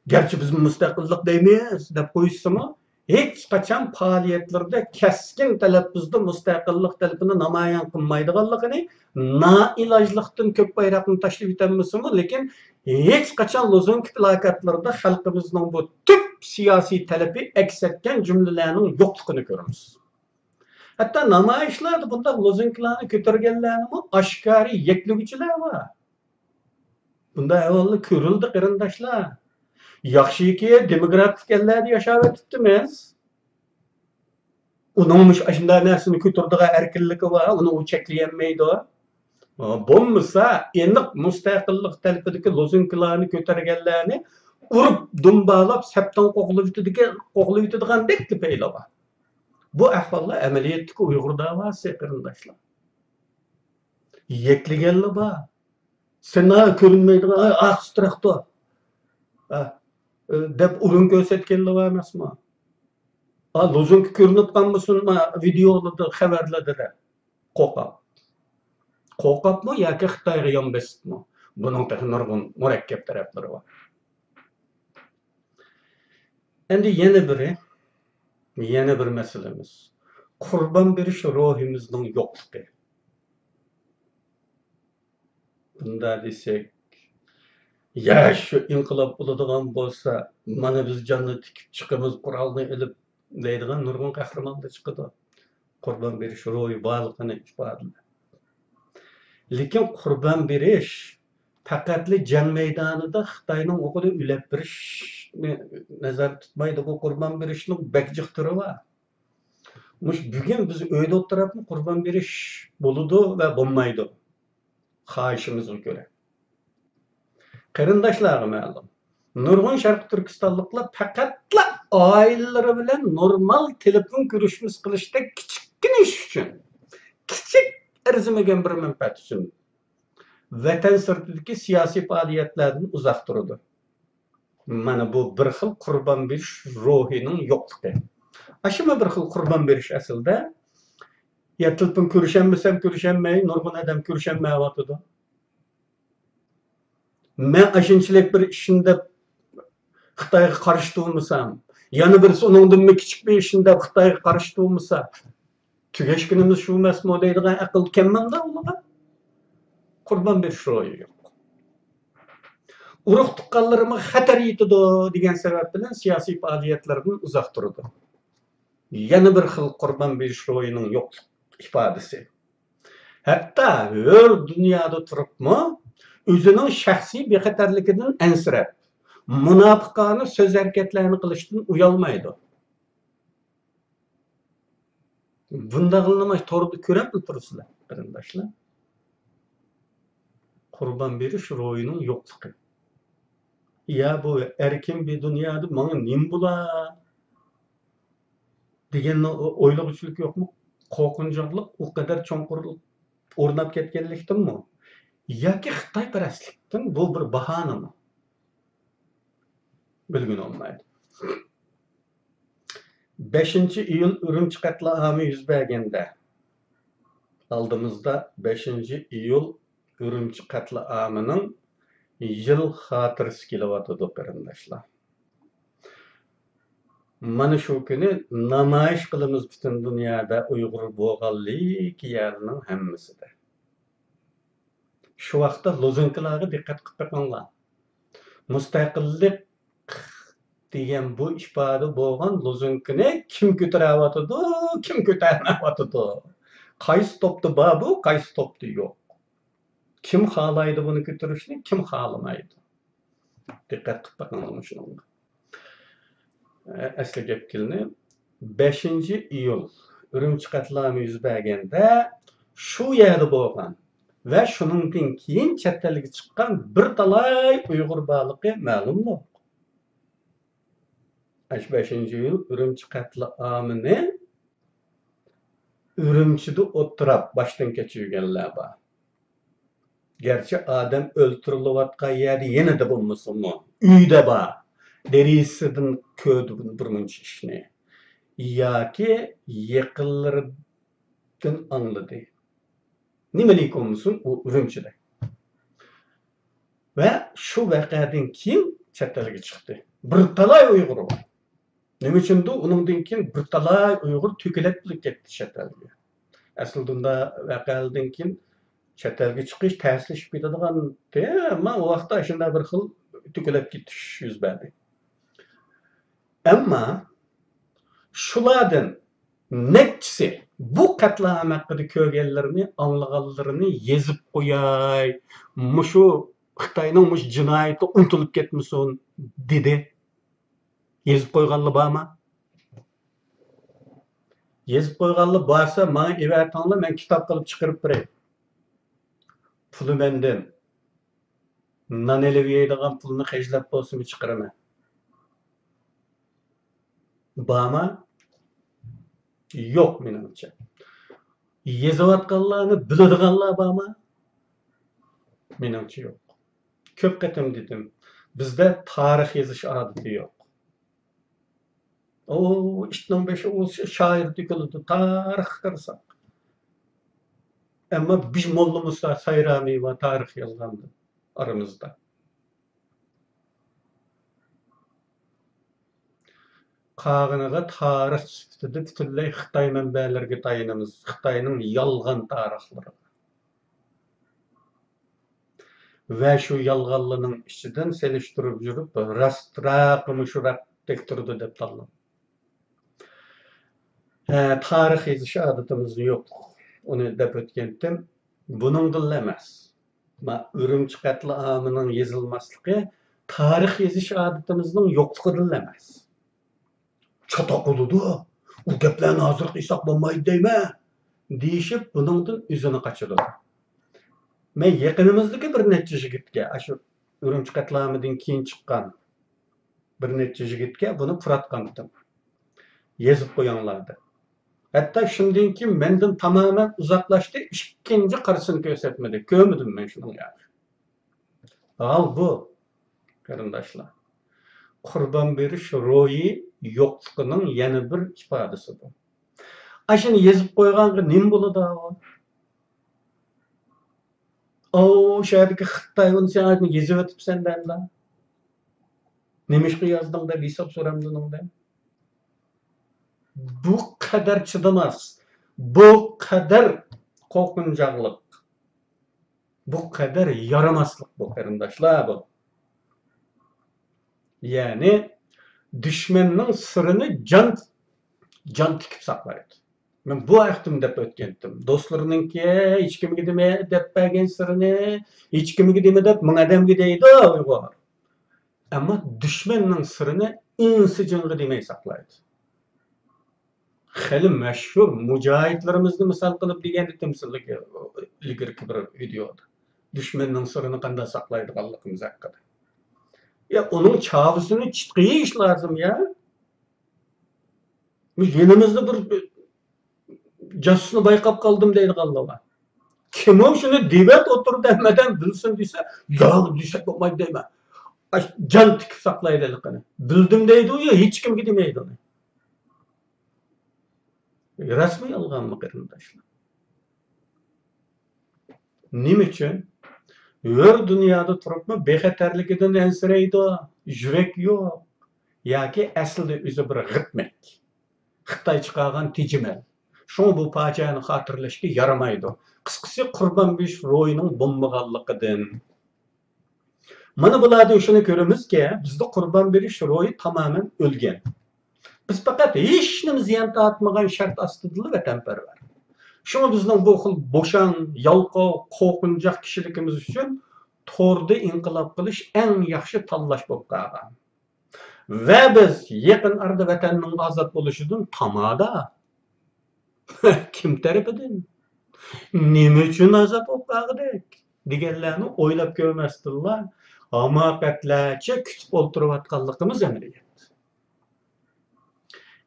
Gerçi biz müstakillik demeyiz deb qo'yishsa-mu, hech qachon faoliyatlarda keskin talaffuzda müstakillik talabini namoyon qilmaydiganligini, nailojlikdan ko'p bayroqni tashlab o'tamiz-mu, lekin hech qachon lozungi plakatlarda xalqimizning bu tüp siyosiy talabi aks etgan jumlalarning yo'qligini ko'ramiz. Hatta namoyishlarda bunday lozunkalarni ko'targanlarni oshkori yekluguvchilar bor. Bunda avvalda ko'rildi qarindoshlar. Yaxshiki demokratik ellarda yashab o'tibmiz. Uning shunday narsani ko'tardigan erkinligi bor, uni u cheklayolmaydi. Bo'lmasa, aniq mustaqillik talabidagi lozunkalarni ko'targanlarni urib, dumbalab, sapdan qo'qlab o'tadigan paylar bor. Bu ahvollar amaliyotdagi Uyg'ur davosi qarindoshlar. Yekliganlar bor. Sana ko'rinmaydigan aqstraqto. Deb urun ko'rsatganlar bor emasmi? Lozunka ko'rinib qolmasinmi videolarda, xabarlarda qo'qab. Qo'qabmi yoki Xitoyga yonbosibmi? Buning nurg'un murakkab taraflari bor. Endi yana bir meselemiz. Kurban berish ruhimizning yo'qligi. Bunda desek, ya şu inqilab bo'ladigan bo'lsa, mana biz jonni tikib chiqamiz, Qur'onni ilib deydigan nurg'un qahramonlar chiqadi. Qurban berish ruhi borligini ifodalaydi. Lekin qurban berish faqatli jang maydonida Xitoyning o'qida ulab berish nazar tutmaydi. Bu qurban berishning bakjiq turi bor. Bugün biz uyda o'tirib qurban berish bo'ladi va bo'lmaydi. Xohishimizga ko'ra. Qarindoshlarga ma'lum. Nurg'un Sharq Turkistonliklar faqatla oilalari bilan normal telefon ko'rishimiz qilishda kichikgina ish uchun, kichik arzimagan bir manfaat uchun vatan sirtidagi siyosiy faoliyatlardan uzoq turadi. Mana bu bir xil qurban berish ruhining yo'qligi. Aşama bir xil qurban berish aslida ya telefon ko'rishanmay, nurg'un odam ko'rishanmayotdi. Men aşınçılık bir işinde Xitoyga qarshi turmasam, yana birisi uningdan kichik bir ishinde Xitoyga qarshi turmasa, tugashkunimiz shu emasmi deydigan aql kelmanda ularga. Qurban berish ro'yi yo'q. Urug' tuqqanlarimga xatar yetadi degan sabab bilan siyosiy faoliyatlardan uzoq turdi. Yana bir xil qurban berish ro'yining yo'q ifodasi. Hatto her dunyoda turibmi, o'zining shaxsiy bexatarligidan ansirab, munofiqona so'z harakatlarni qilishdan uyalmaydi. Bundaqlarni to'g'ri ko'rib turibsizlar, qarindoshlar. Qurban berish ro'yining yo'qligi. Ya bu erkin bir dunyoda menga nim bo'lar degan o'ylovchilik yo'qmi? Qo'rqinchoqlik o kadar cho'nqurlik o'rnab ketganlikdanmi? Yoki Xitoyparastlikdan bu bir bahonami? Bilgin olmaydi. 5 iyul Urumchi qatliamı yuz berganda oldimizda 5 iyul Urumchi qatliamining yil xotirasi kelyotdi qarindoshlar. Mana shu kuni namoyish qilamiz butun dunyoda Uyg'ur bo'lganlik yerning hammasida. Shu vaqtda lozunkalarga diqqat qilib qo'yinglar. Mustaqillik degan bu ifoda bo'lgan lozunkani kim ko'taryapti, kim ko'tarmayapti? Qaysi topda bor bu, qaysi topda yo'q? Kim xohlaydi buni ko'tarishni, kim xohlamaydi? Diqqat qilib boqinglar shunga. Asli gep kelini 5 iyul Ürümçi katliamı yüz bergende şu ýerde bolgan ve şunundan keyin chet elge çykkan bir talay Uygur balygy ma'lumdyr. 5 iyul Ürümçi katliamyny Ürümçide oturap baştan geçirgenler bar. Gerçi adam öldürülüwatgan ýerde ýene de bolmasymy, üýde bar. Derisinden ködü bir munç işini. Ýa-ki ýakynlaryndan anlady. Nimelik olmuşsun o Ürümçide. Ve şu wakadan keyin chet elge çykdy. Bir talay Uygur bar. Nime üçin onundan keyin bir talay Uygur tökelek bilip ketdi chet elge. Aslında wakadan keyin chet elge çykyş täsirleşip ketadigan, ama o wagtda şunda bir xil tökelek getiş yüz berdi. Amma şulardan neçisi bu katliam hakkında kögellerini, anlaganlaryny yezip koyay, muşu Xitaynyň muş jinayaty unutulup ketmesin dedi. Yezip koyganly barmy? Yezip koyganly barsa, maňa ebertaňla men kitap kılıp çıkarıp bereyim. Pulu menden. Nan elep ýeýdigan pulny hejlap bolsun çıkarama. Barmy? Yok menimçe. Yezewatganlaryny biladiganlar barmy? Menimçe yok. Köp ketem dedim. Bizde tarih yazış adaty yok. O işten beşe o şair dikildi, tarih kırsak. Ama biz Molla Musa Sayrami ve tarih yazgandı aramızda. Kağınaga tarih süptüdü, bütünley Xitay menbälerge taýynamyz, Xitaynyň yalgan tarihlary. Ve şu yalganlygyň içinden selişdirip jürüp, rastrak, muşurak tektirdi dep taýlan. Tarih yazışı adatymyz yok. Onu dep ötgendim. Bunundan emas. Ma Ürümçi katliamynyň yazılmaslygy tarih yazış adatymyzyň ýoklugydan emas. Çatak boludy. O geplerini hazır kıysak bolmaýdy diýme. Diýişip bunundan üzüni kaçırdy. Men ýakynymyzdaki bir neçe jigitge, aşu Ürümçi katliamydan keyin çykkan bir neçe jigitge bunu puratgandym. Yazıp koyanlardı. Hatta şimdiki menden tamamen uzaklaştı, ikinci karısını göstermedi. Görmedim ben şunu yani. Al bu, karındaşlar. Kurban beriş royi yokluğunun yeni bir ifadesi bu. Aşını yazıp koygan nim bulu da o. O şehirdeki Xitay'ın sen yazıp etip senden de. Nemişki yazdın da, bisap soramdın da. Bu kadar çıdamaz, bu kadar korkunçaklık, bu kadar yaramazlık bu karındaşlar bu. Yani düşmanın sırrını can tikip saklaydı. Ben bu ayaktim dep ötkendim. Dostlarının ki hiç kimi gideme dep bergen sırrını, hiç kimi gideme dep mın adam gideydi o. Ama düşmanın sırrını insi cıngı demeye saklaydı. Heli meşhur mücahitlerimizni misal kılıp diýendi temsillik ilgirki bir videoda. Düşmanyň sırryny kanda saklaydyganlygymyz hakykda. Ya onun çawysyny çitgiýi iş lazım ya. Biz ýenimizde bir jasyny baýkap kaldym diýdiganlar. Kim o şunu debet oturup demeden bilsin diýse, ýa düşek bolmaýdy diýme. Can tikip saklaýdylygyny. Bildim diýdi o, hiç kim gidemeydi onu. Resmi yalgan mı karındaşlar? Nime için? Ör dünyada turup mu beheterlikiden ensireydi o. Jürek yok. Ya ki aslında özü bir gitmek. Xitay çıkagan tecimel. Şunu bu paçanı hatırlaşki yaramaydı. Kıskısı Kurban Beriş royunun bombagallıkıdın. Mana bulardan şunu görümüz ki bizde Kurban Beriş royu tamamen ölgen. Biz fakat hiç nimi ziyan atmagan şart astydylar vatanperwer. Şunu bizning bu xil boşan, yalqo, korkunjak kişilikimiz üçün torda inqilab qilish eng yaxshi tanlash bolup qalgan. Ve biz yakın arada vatanning ozod bo'lishidan tamada. Kim tarafidan? Nima uchun ozod bo'lib deganlarni o'ylab ko'rmasdilar. Hamoqatlarcha kutib o'ltirayotganligimiz amaliyot.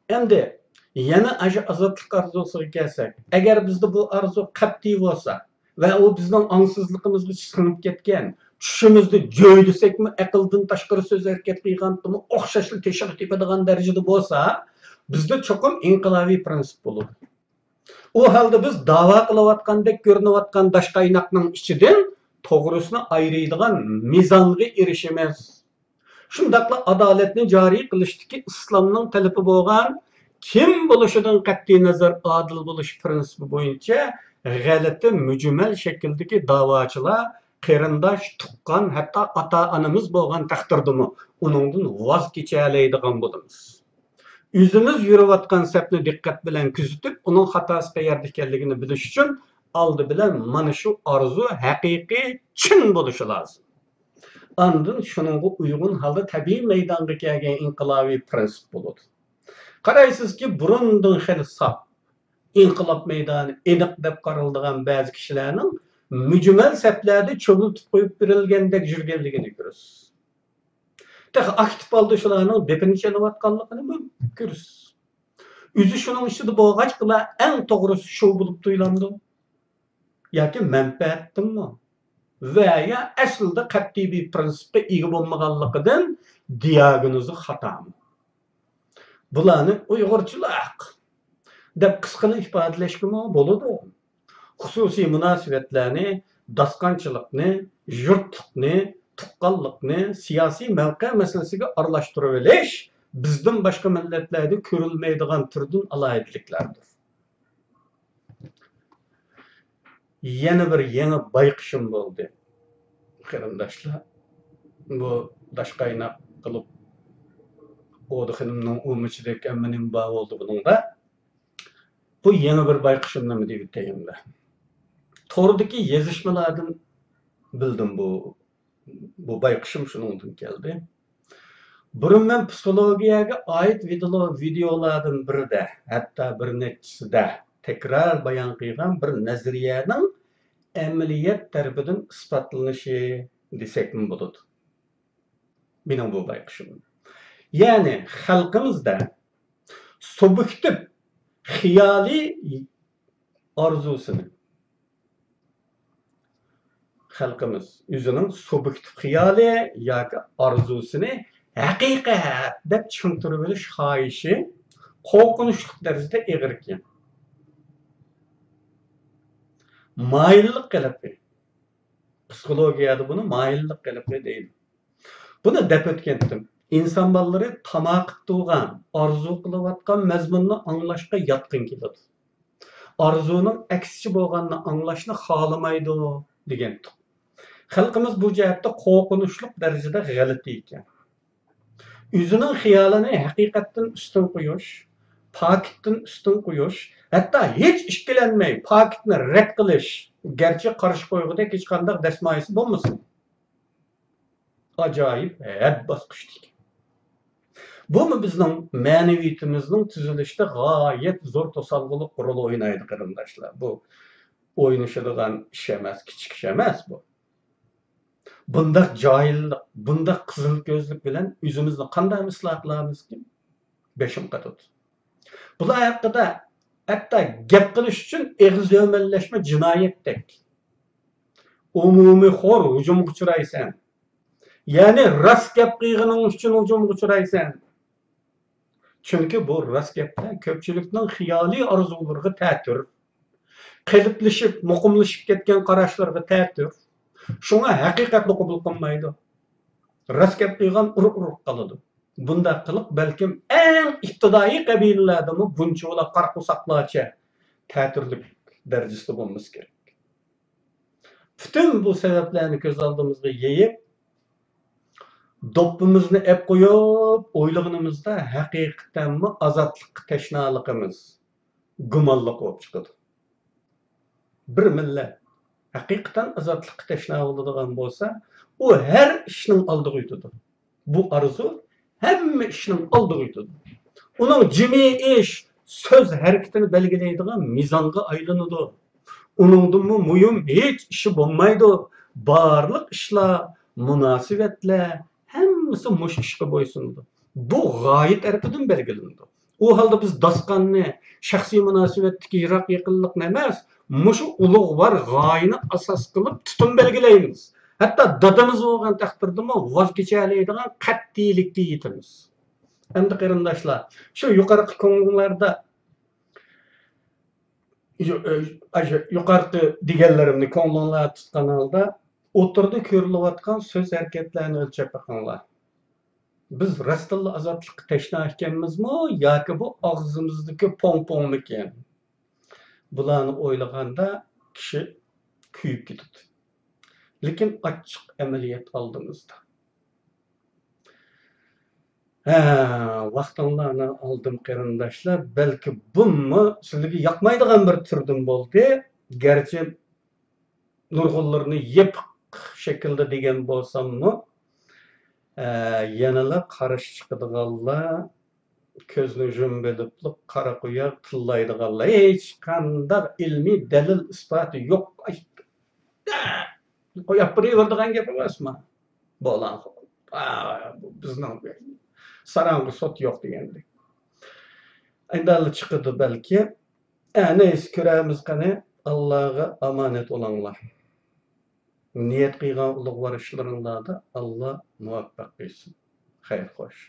Endi yana aşı azadlık arzusuga kelsak, agar bizda bu arzu qat'iy bo'lsa va u bizning ong'sizligimizga singib ketgan, tushimizda jo'ydisekmi, aqldan tashqari so'z harakat qilganmi, o'xshashlik teshib tepadigan darajada bo'lsa, bizda cho'qim inqilobiy prinsip bo'ladi. O halda biz dava qilayotgandek ko'rinayotgan dash qaynoqning ichidan to'g'risini ayiradigan mizonga erishamiz. Shundaqla adolatni joriy qilishdagi islomning talabi bo'lgan kim bo'lishidan qat'iy nazar adil bo'lish prinsipi bo'yicha g'alati mujmal shakldagi da'vochilar qarindosh tuqqan hatto ota onamiz bo'lgan taqdirdami uningdan voz kechalaydigan bo'lamiz. O'zimiz yurayotgan sapni diqqat bilan kuzatib, uning xatosi qayerda ekanligini bilish uchun oldi bilan mana shu orzu haqiqiy chin bo'lishi lozim. Andın şununla uygun halda tabii meydanda kelgan inqilobiy prinsip bo'ladi. Qaraysiz ki burundan xil sap inqilob meydoni aniq deb qaraldigan ba'zi kishilarning mujmal saplarda cho'g'iltib qo'yib berilgandek yurganligini ko'rasiz. Tahi aktiv holda shularning depini chalayotganligini ko'rasiz. O'zi shuning ichida bo'lg'achqilar eng to'g'risi shu bo'lib tuyuladi. Yoki manfaatdimi? Veya aslında qat'iy bir prinsipga ega bo'lmaganligidan diagnozi xatomi. Bularni uyg'urchilik deb qisqani ifodalashga bo'ladi. Xususiy munosabatlarni, dasqanchilikni, yurtliqni, tuqqanlikni siyosiy mavqe masalasiga aralashtirib olish bizdan boshqa millatlarda ko'rilmaydigan turdan alohidliklardir. Yana bir yangi bayqishim bo'ldi. Qarindoshlar, bu dash qaynoq qilib o'dixinimning umuchidek ammaning bog' bo'ldi buningda. Bu yangi bir bayqishim nima deb aytayinda. To'g'ridagi yozishmalardan bildim bu bayqishim shuningdan keldi. Burun men psixologiyaga oid videolardan birida, hatto bir nechasida tekrar bayon qilgan bir nazariyaning amaliyot tarafidan isbotlanishi desakmi bo'ladi. Mening bu bayqishim. Ya'ni xalqimizda subjektiv xiyoliy orzusini xalqimiz o'zining subjektiv xiyoli yoki orzusini haqiqat deb tushuntirib olish xohishi qo'rqinchli darajada ig'ir ekan. Mayillik qiliqi. Psikologiyada buni mayillik qiliqi deydi. Buni deb o'tgandim. İnsan balları tamak tuğan, arzu kılıvatkan mezmununu anlaşka yatkın keladi. Arzunun aksiçi bo'lganini anglashni xolamaydi degan. Xalqimiz bu jihatda qo'rqinchli darajada g'alati ekan. O'zining xiyolini haqiqatdan ustun qo'yish, pokitdan ustun qo'yish, hatto hech ikkilanmay pokitni rad qilish, garchi qarshi qo'ygudek hech qanday dasmoyisi bo'lmasin. Ajoyib had bosqichdik. Bu mu bizning ma'naviyatimizning tuzilishida g'oyat zo'r to'salg'ulik rol o'ynaydi qarindoshlar. Bu o'ynashadigan ish emas, kichik ish emas bu. Bundaq johillik, bundaq qizil ko'zlik bilan o'zimizni qanday isloh qilamiz ki? Beshim qatut. Bular haqida hatto gap qilish uchun eg'iz yo'mallashma jinoyatdek. Umumiy xor hujumga uchraysan. Ya'ni rost gap qilganing uchun hujumga uchraysan. Çünkü bu rost gapda ko'pchilikning xiyoliy orzulariga ta'tir, qiliplashib, muqimlashib ketgan qarashlarga ta'tir. Shunga haqiqatni qabul qilmaydi. Rost gap qilgan urug' qoladi. Bunda qiliq balkim eng ibtidoiy qabilalardami buncha qarqusaqlarcha ta'tirlik darajasida bo'lmasi kerak. Bütün bu sebeplarni ko'z oldimizga yeyib doppimizni ep qo'yib, o'ylig'inimizda haqiqatanmi azodlik tashnaligimiz gumonliq bo'lib chiqadi. Bir millat haqiqatan azodlik tashna bo'ladigan bo'lsa, u har ishning oldiga o'tadi. Bu arzu Hemme işinin aldığı. Onun cimi iş, söz hareketini belgileydiğin mizanga aylanıdı. Onundan mı mühim hiç işi bulmaydı. Barlık işler, münasebetler, hemmesi muş işe boysundu. Bu gayet erkeden belgelendi. O halde biz daskanını, şahsi münasebetdeki yirak yakınlık nemez, muşu ulug var gayını asas kılıp tutum belgileyimiz. Hatta dadamız olgan takdirde mi vaz geçeleydiğin kattilikti yitimiz. Endi qarindoshlar, shu yuqorqi ko'ngillarda yuqorqi deganlarimni ko'ngilingizga tutgan holda o'tirdi ko'rilayotgan so'z harakatlarni o'lchab boqinglar. Biz rostilla azoblikqa tashna ekanmizmi yoki bu og'zimizdagi pong-pongmikan? Bularni o'ylaganda kishi kuyib ketadi. Lekin ochiq amaliyot oldimizda. Vaqtinglarni aldım qarindoshlar. Belki bunmi sizlarga yoqmaydigan bir turdim bo'ldi. Garchi nurg'unlarni yeb shaklda degan bo'lsammi, yanala qarish chiqadiganlar, ko'zni jumbilib qara quyoq tillaydiganlar, hech qanday ilmiy dalil isboti yo'q. Qo'yib beraveradigan gap emasmi? Bo'lan. Bizning sarang'i sot yo'q degandek. Endi chiqadi belki. Neyse ko'ramiz qani. Allohga omonat bo'linglar. Niyat qilgan ulug'vor ishlaringlarda Alloh muvaffaq qilsin. Xayr xo'sh.